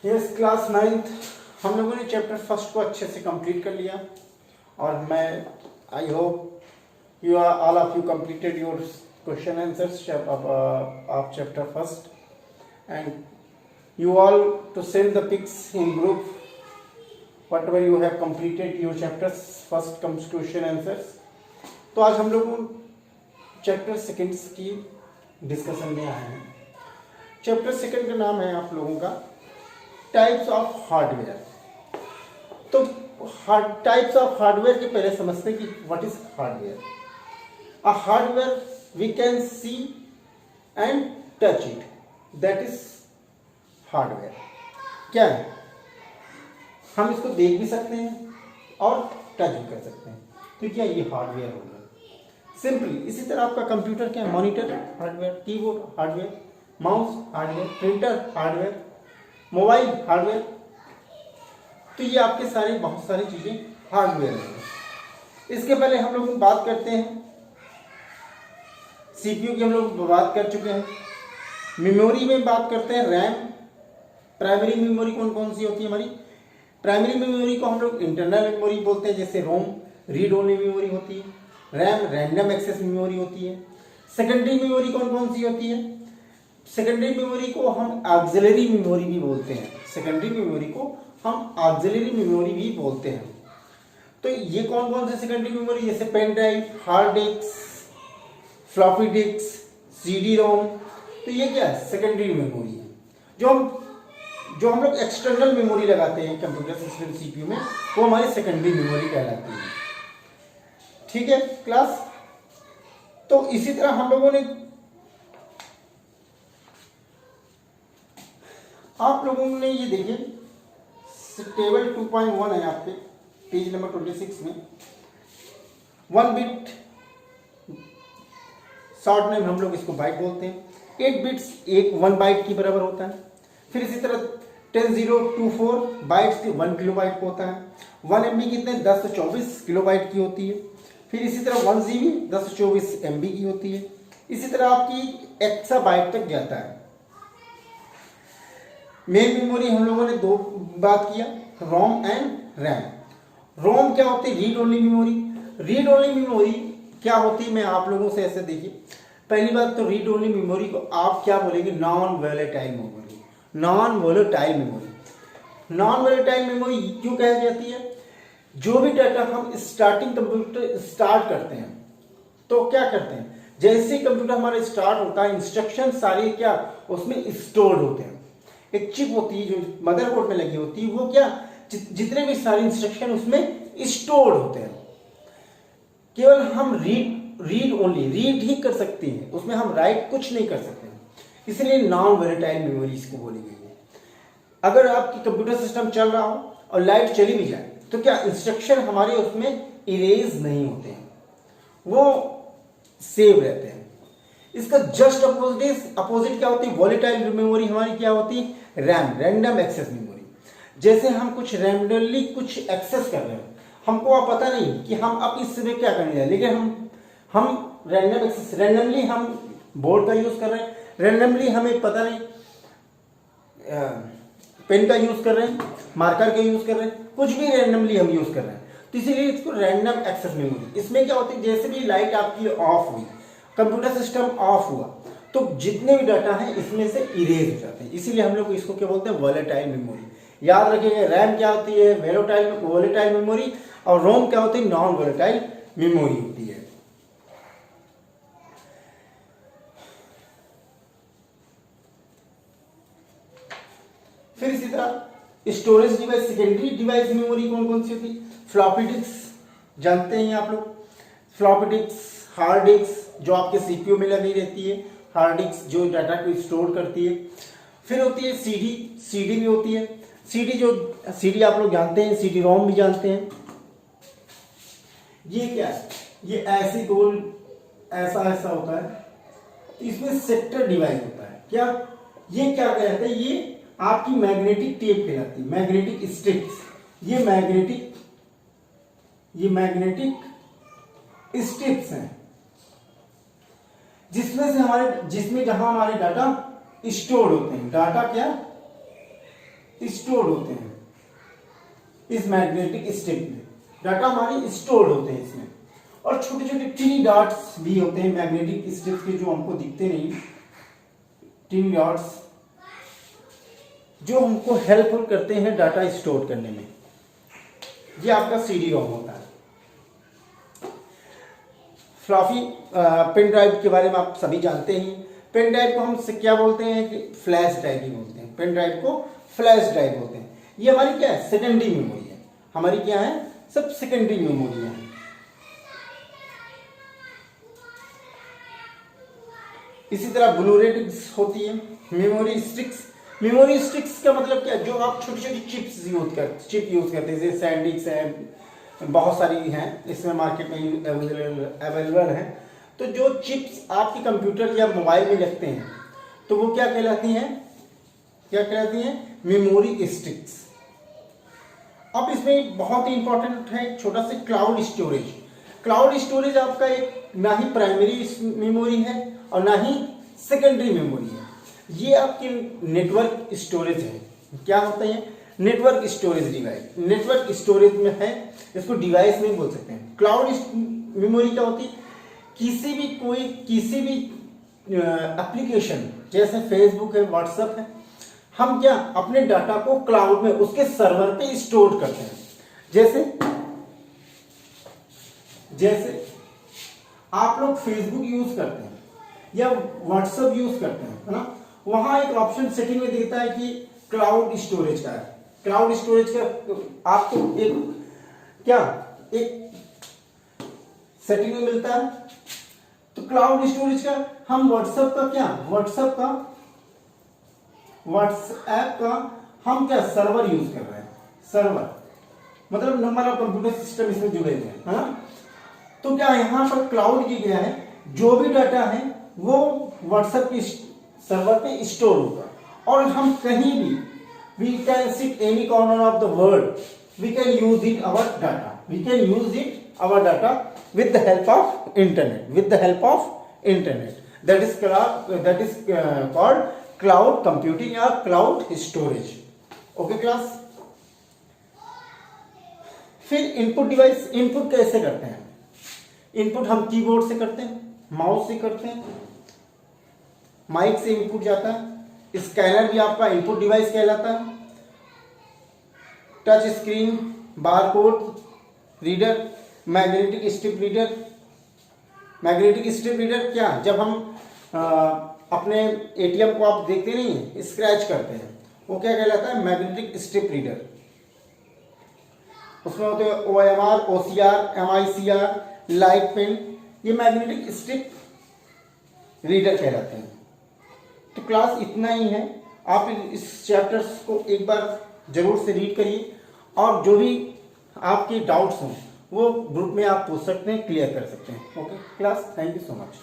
Yes class 9th हम लोगों ने चैप्टर फर्स्ट को अच्छे से कंप्लीट कर लिया और मैं I hope you are all of you completed your question answers of chapter first and you all to send the pics in group whatever you have completed your chapters first comes question answers। तो आज हम लोग chapter seconds की discussion में आए हैं। Chapter second का नाम है आप लोगों का टाइप्स ऑफ हार्डवेयर। तो टाइप्स ऑफ हार्डवेयर के पहले समझते हैं कि what is hardware. A hardware we can see and touch it, that is hardware. क्या है? हम इसको देख भी सकते हैं और टच भी कर सकते हैं, तो क्या ये हार्डवेयर होगा सिंपली। इसी तरह आपका कंप्यूटर क्या है? Monitor hardware, keyboard hardware, mouse hardware, printer hardware, mobile hardware. तो ये आपके सारे बहुत सारी चीजें हार्डवेयर हैं। इसके पहले हम लोग बात करते हैं सीपीयू की, हम लोग बात कर चुके हैं। मेमोरी में बात करते हैं रैम। प्राइमरी मेमोरी कौन कौन सी होती है हमारी? प्राइमरी मेमोरी को हम लोग इंटरनल मेमोरी बोलते हैं, जैसे रोम रीड ओनली मेमोरी होती है। रैम रैंडम एक्सेस मेमोरी होती है। सेकेंडरी मेमोरी कौन कौन सी होती है? सेकेंडरी मेमोरी को हम ऑक्सिलरी मेमोरी भी बोलते हैं। सेकेंडरी मेमोरी को हम ऑक्सिलरी मेमोरी भी बोलते हैं। तो ये कौन कौन से सेकेंडरी मेमोरी? जैसे pen drive, hard disk, floppy disk, CD ROM. तो ये क्या है? सेकेंडरी मेमोरी है। जो हम लोग एक्सटर्नल मेमोरी लगाते हैं कंप्यूटर सिस्टम सीपीयू में, वो हमारी सेकेंडरी मेमोरी कहलाती है। ठीक है क्लास? तो इसी तरह हम लोगों ने आप लोगों ने ये देखिए टेबल 2.1 है आपके पेज नंबर 26 में। 1 बिट शॉर्ट में हम लोग इसको बाइट बोलते हैं। 8 बिट्स 1 बाइट की बराबर होता है। फिर इसी तरह 10024 बाइट्स 1 किलोबाइट को होता है। 1 MB कितने? 1024 किलोबाइट की होती है। फिर इसी तरह 1 GB 1024 MB की होती है। इसी तरह आपकी एक्साबाइट तक जाता है। मेन मेमोरी हम लोगों ने दो बात किया, रोम एंड रैम। रोम क्या होती है? Read only memory. Read only memory क्या होती है? मैं आप लोगों से ऐसे देखिए, पहली बात तो रीड ओनली मेमोरी को आप क्या बोलेंगे? Non volatile memory. Non volatile memory. Non volatile memory क्यों कही जाती है? जो भी डाटा हम स्टार्टिंग कंप्यूटर स्टार्ट करते हैं तो क्या करते हैं, जैसे कंप्यूटर हमारा स्टार्ट होता है इंस्ट्रक्शन सारे क्या उसमें स्टोर्ड होते हैं। एक चिप होती है जो मदरबोर्ड में लगी होती है, वो क्या जितने भी सारे इंस्ट्रक्शन उसमें स्टोर्ड होते हैं। केवल हम रीड ओनली रीड ही कर सकते हैं, उसमें हम राइट कुछ नहीं कर सकते, इसलिए नॉन वोलेटाइल मेमोरी इसको बोली गई है। अगर आपकी कंप्यूटर सिस्टम चल रहा हो और लाइट चली भी जाए तो क्या इंस्ट्रक्शन हमारे उसमें इरेज नहीं होते हैं, वो सेव रहते हैं। इसका जस्ट अपोजिट क्या होती है? वोलेटाइल मेमोरी हमारी क्या होती है? RAM random access memory. जैसे हम कुछ रैंडमली कुछ एक्सेस कर रहे हैं, हमको अब पता नहीं कि हम अब इस समय क्या करने जाए, लेकिन हम रैंडम एक्सेस रैंडमली हम बोर्ड का यूज कर रहे हैं, रैंडमली हमें पता नहीं पेन का यूज कर रहे हैं, मार्कर का यूज कर रहे हैं, कुछ भी रैंडमली हम यूज कर रहे हैं, तो इसीलिए इसको रैंडम एक्सेस मेमोरी। इसमें क्या होती है? जैसे भी लाइट आपकी ऑफ हुई, कंप्यूटर सिस्टम ऑफ हुआ, तो जितने भी डाटा है इसमें से इरेज हो जाते हैं, इसीलिए हम लोग इसको क्या बोलते हैं? Volatile memory. याद रखिएगा, रैम क्या होती है? वोलेटाइल मेमोरी, और रोम क्या होती है? नॉन वोलेटाइल मेमोरी होती है। फिर इसी तरह storage device, secondary device memory कौन कौन सी होती है? फ्लॉपी डिस्क जानते हैं आप लोग। फ्लॉपी डिस्क, हार्ड डिस्क जो आपके सीपीयू में लगी रहती है, हार्ड डिस्क जो डाटा को स्टोर करती है। फिर होती है सीडी भी होती है। सीडी आप लोग जानते हैं, सीडी रोम भी जानते हैं। ये क्या है? ये ऐसे गोल ऐसा होता है, इसमें सेक्टर डिवाइस होता है। क्या ये क्या कहते हैं? ये आपकी मैग्नेटिक टेप कहलाती है, मैग्नेटिक स्ट्रिप्स। ये मैग्नेटिक स्ट्रिप्स हैं जिसमें जहां हमारे डाटा स्टोर होते हैं। डाटा क्या स्टोर होते हैं इस मैग्नेटिक स्ट्रिप में, डाटा हमारे स्टोर होते हैं इसमें। और छोटे छोटे टिनी डॉट्स भी होते हैं मैग्नेटिक स्ट्रिप के, जो हमको दिखते नहीं, टिनी डॉट्स जो हमको हेल्पफुल करते हैं डाटा स्टोर करने में। ये आपका CD रोम होता है। फ्लॉपी पेन ड्राइव के बारे में आप सभी जानते हैं। पेन ड्राइव को हम क्या बोलते हैं कि फ्लैश ड्राइव ही बोलते हैं। पेन ड्राइव को फ्लैश ड्राइव बोलते हैं। ये हमारी क्या है, सेकेंडरी मेमोरी है। हमारी क्या है, सब सेकेंडरी मेमोरी है। इसी तरह ब्लू रे डिस्क होती है। मेमोरी स्टिक्स, मेमोरी स्टिक्स का मतलब क्या, जो आप छोटी छोटी चिप यूज करते हैं, जैसे सैंडिक्स है, बहुत सारी हैं इसमें मार्केट में अवेलेबल हैं। तो जो चिप्स आपके कंप्यूटर या मोबाइल में लगते हैं तो वो क्या कहलाती हैं, क्या कहलाती हैं, मेमोरी स्टिक्स। अब इसमें बहुत ही इंपॉर्टेंट है छोटा सा क्लाउड स्टोरेज। क्लाउड स्टोरेज आपका एक ना ही प्राइमरी मेमोरी है और ना ही सेकेंडरी मेमोरी है। ये आपकी नेटवर्क स्टोरेज है। क्या होता है, network storage device. Network storage में है, इसको डिवाइस नहीं बोल सकते हैं। क्लाउड मेमोरी क्या होती है, किसी भी एप्लीकेशन जैसे फेसबुक है, व्हाट्सएप है, हम क्या अपने डाटा को क्लाउड में उसके सर्वर पे स्टोर करते हैं। जैसे आप लोग फेसबुक यूज करते हैं या व्हाट्सएप यूज करते हैं, है ना, वहां एक ऑप्शन सेटिंग में देता है कि क्लाउड स्टोरेज का है। क्लाउड स्टोरेज का आपको एक सेटिंग में मिलता है। तो क्लाउड स्टोरेज का हम व्हाट्सएप का हम क्या सर्वर यूज कर रहे हैं। सर्वर मतलब हमारा कंप्यूटर सिस्टम इसमें जुड़े हुए हैं, है ना। तो क्या यहां पर क्लाउड की गया है, जो भी डाटा है वो व्हाट्सएप की सर्वर पे स्टोर होगा और हम कहीं भी we can sit any corner of the world, we can use it our data with the help of internet, that is called cloud computing or cloud storage. Okay class। फिर input device, input कैसे करते हैं, input हम keyboard से करते हैं, mouse से करते हैं, माइक से इनपुट जाता है। स्कैनर भी आपका इनपुट डिवाइस कहलाता है। Touch screen, barcode reader, magnetic strip reader. Magnetic strip reader क्या, जब हम अपने एटीएम को आप देखते नहीं स्क्रैच करते हैं, वो क्या कहलाता है, मैग्नेटिक स्ट्रिप रीडर। उसमें होते हैं OMR, OCR, MICR, light pen, ये मैग्नेटिक स्ट्रिप रीडर कहलाते हैं। तो क्लास इतना ही है। आप इस चैप्टर्स को एक बार जरूर से रीड करिए और जो भी आपके डाउट्स हों वो ग्रुप में आप पूछ सकते हैं, क्लियर कर सकते हैं। Okay class, thank you so much.